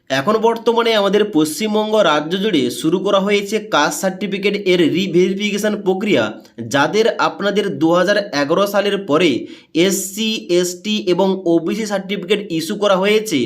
এখন বর্তমানে আমাদের পশ্চিমবঙ্গ রাজ্য জুড়ে শুরু করা হয়েছে কাস্ট সার্টিফিকেট এর রিভেরিফিকেশন প্রক্রিয়া। যাদের আপনাদের 2011 সালের পরে এসসি এসটি এবং ওবিসি সার্টিফিকেট ইস্যু করা হয়েছে,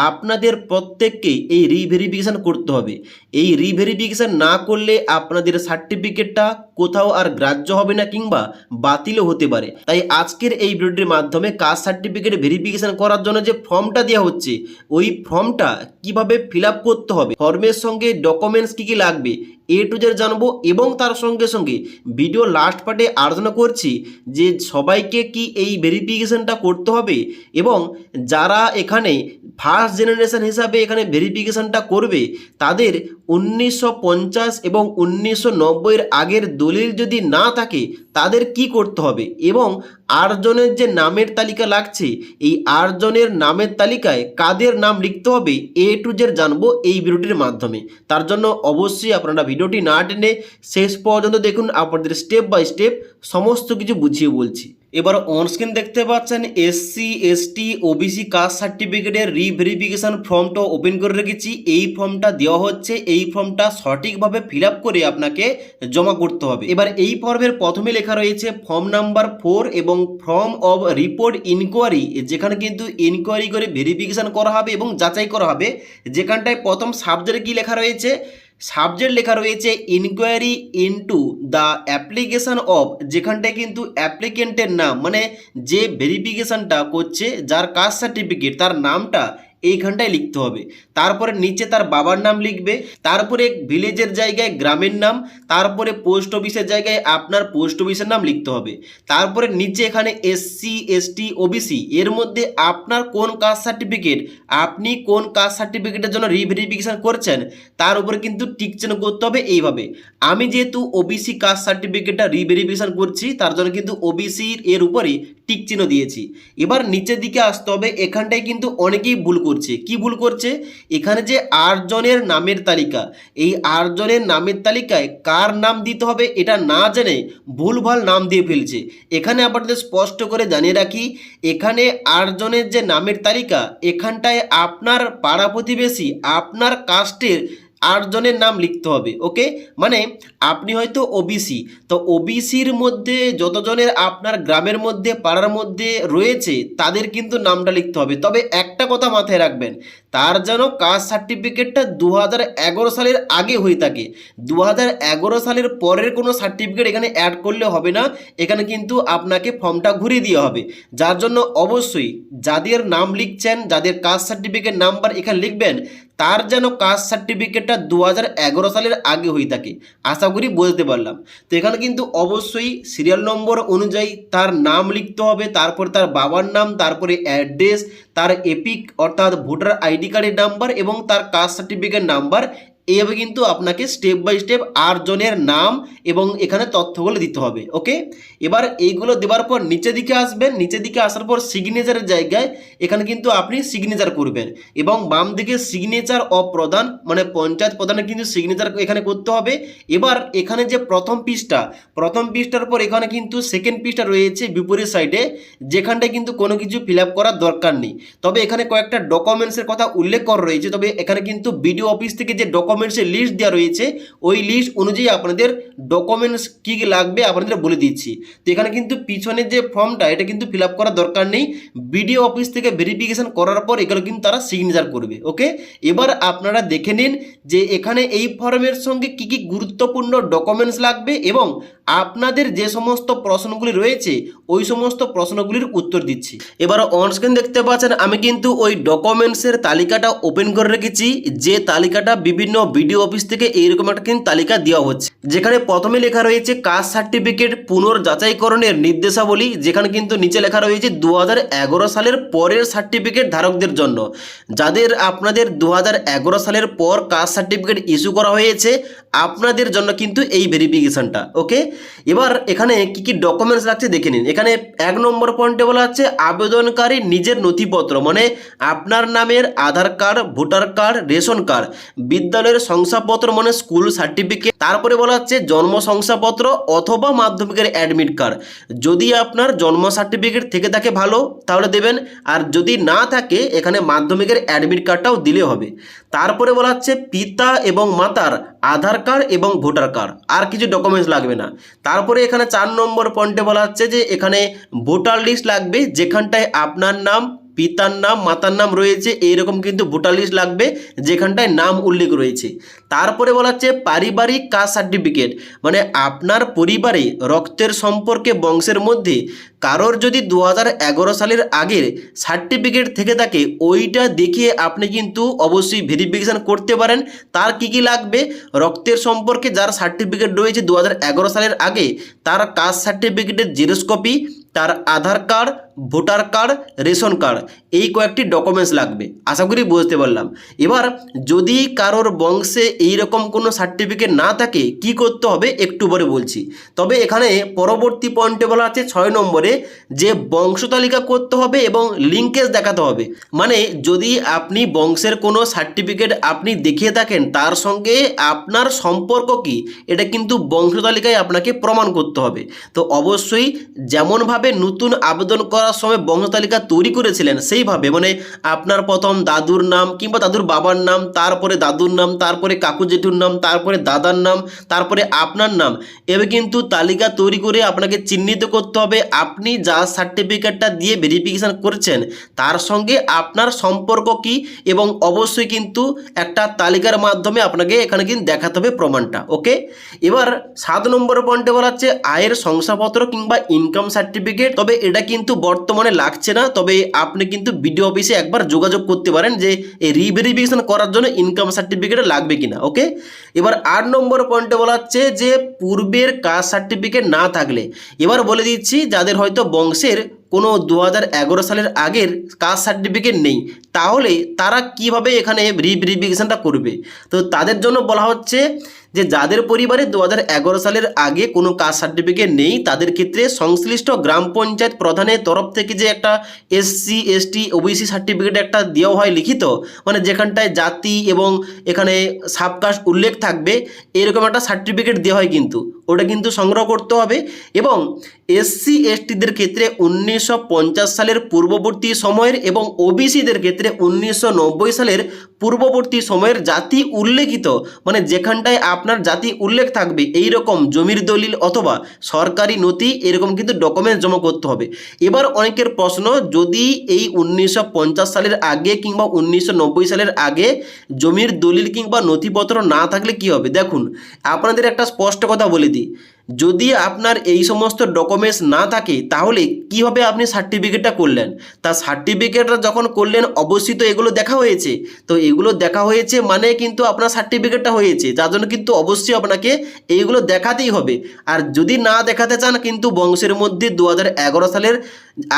আপনাদের প্রত্যেককে এই রিভেরিফিকেশান করতে হবে। এই রিভেরিফিকেশান না করলে আপনাদের সার্টিফিকেটটা কোথাও আর গ্রাহ্য হবে না কিংবা বাতিলও হতে পারে। তাই আজকের এই ভিডিওটির মাধ্যমে কাস্ট সার্টিফিকেট ভেরিফিকেশান করার জন্য যে ফর্মটা দেওয়া হচ্ছে, ওই ফর্মটা কিভাবে ফিল আপ করতে হবে, ফর্মের সঙ্গে ডকুমেন্টস কী কী লাগবে, এ টু জেড জানবো। এবং তার সঙ্গে সঙ্গে ভিডিও লাস্ট পার্টে আলোচনা করছি যে সবাইকে কি এই ভেরিফিকেশানটা করতে হবে, এবং যারা এখানে ফার্স্ট জেনারেশন হিসাবে এখানে ভেরিফিকেশানটা করবে তাদের 1950 এবং 1990-এর আগের দলিল যদি না থাকে তাদের কি করতে হবে, এবং 8 জনের যে নামের তালিকা লাগছে এই 8 জনের নামের তালিকায় কাদের নাম লিখতে হবে, এ টু জেড জানবো এই ভিডিওটির মাধ্যমে। তার জন্য অবশ্যই আপনারা ভিডিওটি না টেনে শেষ পর্যন্ত দেখুন, আপনাদের স্টেপ বাই স্টেপ সমস্ত কিছু বুঝিয়ে বলছি। এবার অনস্ক্রিন দেখতে পাচ্ছেন এসসি এসটি ওবিসি কাস্ট সার্টিফিকেটের রিভেরিফিকেশান ফর্মটা ওপেন করে রেখেছি। এই ফর্মটা দেওয়া হচ্ছে, এই ফর্মটা সঠিকভাবে ফিল আপ করে আপনাকে জমা করতে হবে। এবার এই ফর্মের প্রথমে লেখা রয়েছে ফর্ম নাম্বার 4 এবং ফর্ম অফ রিপোর্ট ইনকোয়ারি, যেখানে কিন্তু ইনকোয়ারি করে ভেরিফিকেশান করা হবে এবং যাচাই করা হবে। যেখানটায় প্রথম সাবজেক্টে কি লেখা রয়েছে, সাবজেক্ট লেখা রয়েছে enquiry into the application of, যেখানটায় কিন্তু অ্যাপ্লিকেন্টের নাম মানে যে ভেরিফিকেশানটা করছে, যার কাস্ট সার্টিফিকেট তার নামটা এইখানটায় লিখতে হবে। তারপরে নিচে তার বাবার নাম লিখবে, তারপরে ভিলেজের জায়গায় গ্রামের নাম, তারপরে পোস্ট অফিসের জায়গায় আপনার পোস্ট অফিসের নাম লিখতে হবে। তারপরে নিচে এখানে এসসি এসটি ওবিসি এর মধ্যে আপনার কোন কাস্ট সার্টিফিকেট, আপনি কোন কাস্ট সার্টিফিকেটের জন্য রিভেরিফিকেশান করছেন তার উপরে কিন্তু টিক চিহ্ন করতে হবে। এইভাবে আমি যেহেতু ওবিসি কাস্ট সার্টিফিকেটটা রিভেরিফিকেশান করছি তার জন্য কিন্তু ওবিসির এর উপরেই টিক চিহ্ন দিয়েছি। এবার নিচের দিকে আসতে হবে, এখানটায় কিন্তু অনেকেই ভুল করছে। কি ভুল করছে, এখানে যে 8 জনের নামের তালিকা, এই 8 জনের নামের তালিকায় কার নাম দিতে হবে এটা না জেনে ভুলভাল নাম দিয়ে ফেলছে। এখানে আপনাদের স্পষ্ট করে জানিয়ে রাখি, এখানে 8 জনের যে নামের তালিকা, এখানটায় আপনার পাড়া প্রতিবেশী আপনার কাস্টের 8 জনের নাম লিখতে হবে। ওকে, মানে আপনি হয়তো ওবিসি, তো ওবিসির মধ্যে যতজনের আপনার গ্রামের মধ্যে পাড়ার মধ্যে রয়েছে তাদের কিন্তু নামটা লিখতে হবে। তবে একটা কথা মাথায় রাখবেন, তার যেন কাস্ট সার্টিফিকেটটা 2011 সালের আগে হয়ে থাকে। 2011 সালের পরের কোনো সার্টিফিকেট এখানে অ্যাড করলে হবে না, এখানে কিন্তু আপনাকে ফর্মটা ঘুরিয়ে দেওয়া হবে। যার জন্য অবশ্যই যাদের নাম লিখছেন, যাদের কাস্ট সার্টিফিকেট নাম্বার এখানে লিখবেন, তার যেন কাস্ট সার্টিফিকেটটা 2011 সালের আগে হয়ে থাকে। আশা করি বুঝতে পারলাম। তো এখানে কিন্তু অবশ্যই সিরিয়াল নম্বর অনুযায়ী তার নাম লিখতে হবে, তারপর তার বাবার নাম, তারপরে অ্যাড্রেস, তার এপিক অর্থাৎ ভোটার আইডি কার্ডের নাম্বার এবং তার কাস্ট সার্টিফিকেট নাম্বার। এইভাবে কিন্তু আপনাকে স্টেপ বাই স্টেপ 8 জনের নাম এবং এখানে তথ্যগুলো দিতে হবে। ওকে, এবার এইগুলো দেওয়ার পর নিচের দিকে আসবেন, নিচের দিকে আসার পর সিগনেচারের জায়গায় এখানে কিন্তু আপনি সিগনেচার করবেন, এবং বাম দিকে সিগনেচার অফ প্রধান মানে পঞ্চায়েত প্রধানের কিন্তু সিগনেচার এখানে করতে হবে। এবার এখানে যে প্রথম পৃষ্ঠার পর এখানে কিন্তু সেকেন্ড পৃষ্ঠা রয়েছে বিপরীত সাইডে, যেখানটায় কিন্তু কোনো কিছু ফিল আপ করার দরকার নেই। তবে এখানে কয়েকটা ডকুমেন্টসের কথা উল্লেখ করা রয়েছে। তবে এখানে কিন্তু বিডিও অফিস থেকে যে ডকুমেন্টসের লিস্ট দেওয়া রয়েছে, ওই লিস্ট অনুযায়ী আপনাদের ডকুমেন্টস কী কী লাগবে আপনাদের বলে দিচ্ছি। তো এখানে কিন্তু পিছনের যে ফর্মটা এটা কিন্তু ফিল আপ করার দরকার নেই, বিডিও অফিস থেকে ভেরিফিকেশন করার পর এগুলো কিন্তু তারা সিগনেচার করবে। ওকে, এবার আপনারা দেখে নিন যে এখানে এই ফর্মের সঙ্গে কি কি গুরুত্বপূর্ণ ডকুমেন্টস লাগবে এবং আপনাদের যে সমস্ত প্রশ্নগুলি রয়েছে ওই সমস্ত প্রশ্নগুলির উত্তর দিচ্ছি। এবার অনস্ক্রিন দেখতে পাচ্ছেন আমি কিন্তু ওই ডকুমেন্টসের তালিকাটা ওপেন করে রেখেছি, যে তালিকাটা বিভিন্ন বিডিও অফিস থেকে এইরকম একটা কিন্তু তালিকা দেওয়া হচ্ছে। যেখানে প্রথমে লেখা রয়েছে কাস্ট সার্টিফিকেট পুনর্যাচাইকরণের নির্দেশাবলী, যেখানে কিন্তু নিচে লেখা রয়েছে 2011 সালের পরের সার্টিফিকেট ধারকদের জন্য। যাদের আপনাদের 2011 সালের পর কাস্ট সার্টিফিকেট ইস্যু করা হয়েছে আপনাদের জন্য কিন্তু এই ভেরিফিকেশনটা। ওকে, এবার এখানে কি কি ডকুমেন্টস লাগছে দেখে নিন। এখানে 1 নম্বর পয়েন্টে বলা হচ্ছে আবেদনকারী নিজের নথিপত্র, মানে আপনার নামের Aadhaar card, voter card, ration card, বিদ্যালয়ের শংসাপত্র মানে স্কুল সার্টিফিকেট, তারপরে বলা হচ্ছে জন্ম শংসাপত্র অথবা মাধ্যমিকের অ্যাডমিট কার্ড। যদি আপনার জন্ম সার্টিফিকেট থেকে থাকে ভালো, তাহলে দেবেন, আর যদি না থাকে এখানে মাধ্যমিকের অ্যাডমিট কার্ডটাও দিলে হবে। তারপরে বলা হচ্ছে পিতা এবং মাতার আধার কার্ড এবং ভোটার কার্ড, আর কিছু ডকুমেন্টস লাগবে না। তারপরে এখানে 4 নম্বর পয়েন্টে বলা হচ্ছে যে এখানে ভোটার লিস্ট লাগবে, যেখানটায় আপনার নাম, পিতার নাম, মাতার নাম রয়েছে, এইরকম কিন্তু ভোটার লিস্ট লাগবে যেখানটায় নাম উল্লেখ রয়েছে। তারপরে বলা হচ্ছে পারিবারিক কাস্ট সার্টিফিকেট, মানে আপনার পরিবারে রক্তের সম্পর্কে বংশের মধ্যে কারোর যদি 2011 সালের আগের সার্টিফিকেট থেকে থাকে ওইটা দেখিয়ে আপনি কিন্তু অবশ্যই ভেরিফিকেশান করতে পারেন। তার কি কি লাগবে, রক্তের সম্পর্কে যার সার্টিফিকেট রয়েছে 2011 সালের আগে তার কাস্ট সার্টিফিকেটের জেরক্স কপি, তার Aadhaar card, voter card, ration card, এই কয়েকটি ডকুমেন্টস লাগবে। আশা করি বুঝতে পারলাম। এবার যদি কারোর বংশে এই রকম কোনো সার্টিফিকেট না থাকে কি করতে হবে একটু পরে বলছি। তবে এখানে পরবর্তী পয়েন্টে বলা আছে 6 নম্বরে যে বংশ তালিকা করতে হবে এবং লিঙ্কেজ দেখাতে হবে। মানে যদি আপনি বংশের কোনো সার্টিফিকেট আপনি দেখিয়ে থাকেন তার সঙ্গে আপনার সম্পর্ক কি এটা কিন্তু বংশ তালিকায় আপনাকে প্রমাণ করতে হবে। তো অবশ্যই যেমনভাবে নতুন আবেদন করার সময় বংশ তালিকা তৈরি করেছিলেন সেইভাবে, মানে আপনার প্রথম দাদুর নাম কিংবা দাদুর বাবার নাম, তারপরে দাদুর নাম, তারপরে কাকু জেঠুর নাম, তারপরে দাদার নাম, তারপরে আপনার নাম, এভাবে কিন্তু তালিকা তৈরি করে আপনাকে চিহ্নিত করতে হবে আপনি যা সার্টিফিকেটটা দিয়ে ভেরিফিকেশান করছেন তার সঙ্গে আপনার সম্পর্ক কি, এবং অবশ্যই কিন্তু একটা তালিকার মাধ্যমে আপনাকে এখানে কিন্তু দেখাতে হবে প্রমাণটা। ওকে, এবার 7 নম্বর পয়েন্টে বলা হচ্ছে আয়ের শংসাপত্র কিংবা ইনকাম সার্টিফিকেট। তবে এটা কিন্তু বর্তমানে লাগছে না, তবে আপনি কিন্তু বিডিও অফিসে একবার যোগাযোগ করতে পারেন যে এই রিভেরিফিকেশন করার জন্য ইনকাম সার্টিফিকেট লাগবে কিনা। ওকে, এবার 8 নম্বর পয়েন্টে বলা হচ্ছে যে পূর্বের কাস্ট সার্টিফিকেট না থাকলে, এবার বলে দিচ্ছি যাদের হয়তো বংশের কোনো 2011 সালের আগের কাস্ট সার্টিফিকেট নেই তাহলে তারা কিভাবে এখানে রিভেরিফিকেশনটা করবে। তো তাদের জন্য বলা হচ্ছে যে যাদের পরিবারে 2011 সালের আগে কোনো কাস্ট সার্টিফিকেট নেই তাদের ক্ষেত্রে সংশ্লিষ্ট গ্রাম পঞ্চায়েত প্রধানের তরফ থেকে যে একটা SC ST OBC সার্টিফিকেট একটা দেওয়া হয় লিখিত, মানে যেখানটায় জাতি এবং এখানে সাবকাস্ট উল্লেখ থাকবে এরকম একটা সার্টিফিকেট দেওয়া হয়, কিন্তু ওটা কিন্তু সংগ্রহ করতে হবে। এবং SC STদের ক্ষেত্রে 1950 সালের পূর্ববর্তী সময়ের এবং OBCদের ক্ষেত্রে 1990 সালের পূর্ববর্তী সময়ের জাতি উল্লেখিত, মানে যেখানটায় আপনার জাতি উল্লেখ থাকবে এই রকম জমির দলিল অথবা সরকারি নথি এরকম কিন্তু ডকুমেন্টস জমা করতে হবে। এবার অনেকের প্রশ্ন, যদি এই 1950 সালের আগে কিংবা 1990 সালের আগে জমির দলিল কিংবা নথিপত্র না থাকলে কি হবে। দেখুন আপনাদের একটা স্পষ্ট কথা বলে দিই, যদি আপনার এই সমস্ত ডকুমেন্টস না থাকে তাহলে কিভাবে আপনি সার্টিফিকেটটা করলেন। তা সার্টিফিকেটটা যখন করলেন অবশ্যই তো এগুলো দেখা হয়েছে, তো এগুলো দেখা হয়েছে মানে কিন্তু আপনার সার্টিফিকেটটা হয়েছে, যার জন্য কিন্তু অবশ্যই আপনাকে এইগুলো দেখাতেই হবে। আর যদি না দেখাতে চান কিন্তু বংশের মধ্যে 2011 সালের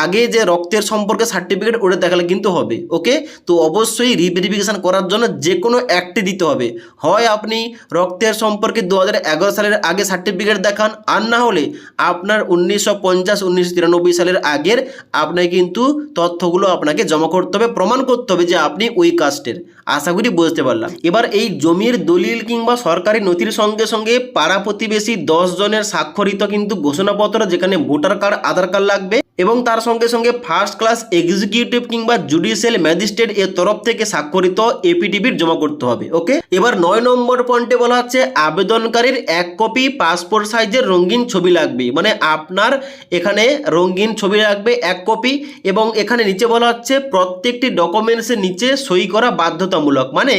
আগে যে রক্তের সম্পর্কে সার্টিফিকেট ওটা দেখালে কিন্তু হবে। ওকে, তো অবশ্যই রিভেরিফিকেশান করার জন্য যে কোনো একটি দিতে হবে, হয় আপনি রক্তের সম্পর্কে 2011 সালের আগে সার্টিফিকেট দেখান, আর না হলে আপনার 1950 1993 সালের আগের আপনাকে কিন্তু তথ্যগুলো আপনাকে জমা করতে হবে, প্রমাণ করতে হবে যে আপনি ওই কাস্টের। আশা করি বুঝতে পারলাম। এবার এই জমির দলিল কিংবা সরকারি নথির সঙ্গে সঙ্গে পাড়া প্রতিবেশী 10 জনের স্বাক্ষরিত কিন্তু ঘোষণাপত্র, যেখানে ভোটার কার্ড, আধার কার্ড লাগবে, এবং তার সঙ্গে সঙ্গে ফার্স্ট ক্লাস এক্সিকিউটিভ কিংবা জুডিশিয়াল ম্যাজিস্ট্রেট এর তরফ থেকে স্বাক্ষরিত এপিডিবিট জমা করতে হবে। ওকে, এবার 9 নম্বর পয়েন্টে বলা হচ্ছে আবেদনকারীর 1 কপি পাসপোর্ট সাইজের রঙিন ছবি লাগবে, মানে আপনার এখানে রঙিন ছবি লাগবে 1 কপি, এবং এখানে নিচে বলা হচ্ছে প্রত্যেকটি ডকুমেন্টসের নিচে সই করা বাধ্যতামূলক, মানে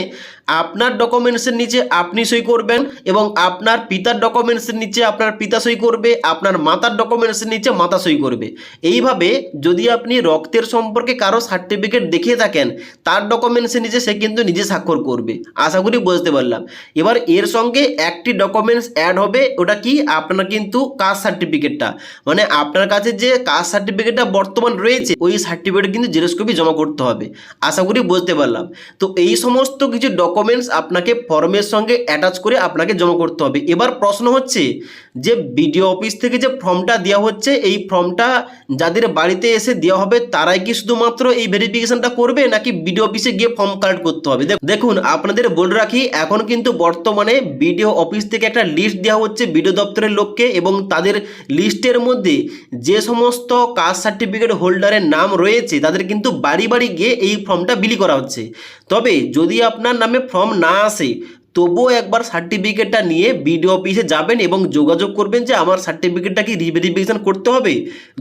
আপনার ডকুমেন্টসের নিচে আপনি সই করবেন এবং আপনার পিতার ডকুমেন্টসের নিচে আপনার পিতা সই করবে, আপনার মাতার ডকুমেন্টসের নিচে মাতা সই করবে। এইভাবে যদি আপনি রক্তের সম্পর্কে কারো সার্টিফিকেট দেখিয়ে থাকেন তার ডকুমেন্টসের নিচে সে কিন্তু নিজে স্বাক্ষর করবে। আশা করি বুঝতে পারলাম। এবার এর সঙ্গে একটি ডকুমেন্টস অ্যাড হবে, ওটা কি আপনার কিন্তু কাস্ট সার্টিফিকেটটা, মানে আপনার কাছে যে কাস্ট সার্টিফিকেটটা বর্তমান রয়েছে ওই সার্টিফিকেট কিন্তু জেরক্স কপি জমা করতে হবে। আশা করি বুঝতে পারলাম। তো এই সমস্ত কিছু ডকুমেন্টস ডকুমেন্টস আপনাকে ফর্মের সঙ্গে অ্যাটাচ করে আপনাকে জমা করতে হবে। এবার প্রশ্ন হচ্ছে যে বিডিও অফিস থেকে যে ফর্মটা দেওয়া হচ্ছে, এই ফর্মটা যাদের বাড়িতে এসে দেওয়া হবে তারাই কি শুধুমাত্র এই ভেরিফিকেশনটা করবে, নাকি বিডিও অফিসে গিয়ে ফর্ম কালেক্ট করতে হবে? দেখুন, আপনাদের বলে রাখি, এখন কিন্তু বর্তমানে বিডিও অফিস থেকে একটা লিস্ট দেওয়া হচ্ছে বিডিও দপ্তরের লোককে, এবং তাদের লিস্টের মধ্যে যে সমস্ত কাস্ট সার্টিফিকেট হোল্ডারের নাম রয়েছে তাদের কিন্তু বাড়ি বাড়ি গিয়ে এই ফর্মটা বিলি করা হচ্ছে। তবে যদি আপনার নামে ফর্ম না আসে, তবুও একবার সার্টিফিকেটটা নিয়ে বিডিও অফিসে যাবেন এবং যোগাযোগ করবেন যে আমার সার্টিফিকেটটা কি রিভেরিফিকেশন করতে হবে।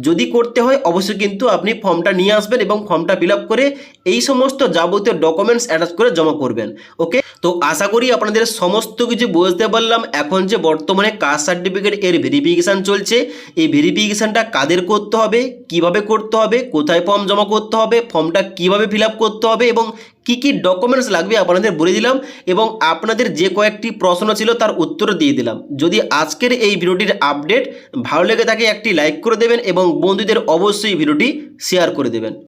যদি করতে হয় অবশ্যই কিন্তু আপনি ফর্মটা নিয়ে আসবেন এবং ফর্মটা ফিল আপ করে এই সমস্ত যাবতীয় ডকুমেন্টস অ্যাটাচ করে জমা করবেন। ওকে, তো আশা করি আপনাদের সমস্ত কিছু বুঝতে পারলাম। এখন যে বর্তমানে কাস্ট সার্টিফিকেট এর ভেরিফিকেশান চলছে, এই ভেরিফিকেশানটা কাদের করতে হবে, কিভাবে করতে হবে, কোথায় ফর্ম জমা করতে হবে, ফর্মটা কিভাবে ফিল আপ করতে হবে এবং কি কি ডকুমেন্টস লাগবে আপনাদের বলে দিলাম, এবং আপনাদের যে কয়েকটি প্রশ্ন ছিল তার উত্তর দিয়ে দিলাম। যদি আজকের এই ভিডিওটির আপডেট ভালো লেগে থাকে একটি লাইক করে দেবেন এবং বন্ধুদের অবশ্যই ভিডিওটি শেয়ার করে দেবেন।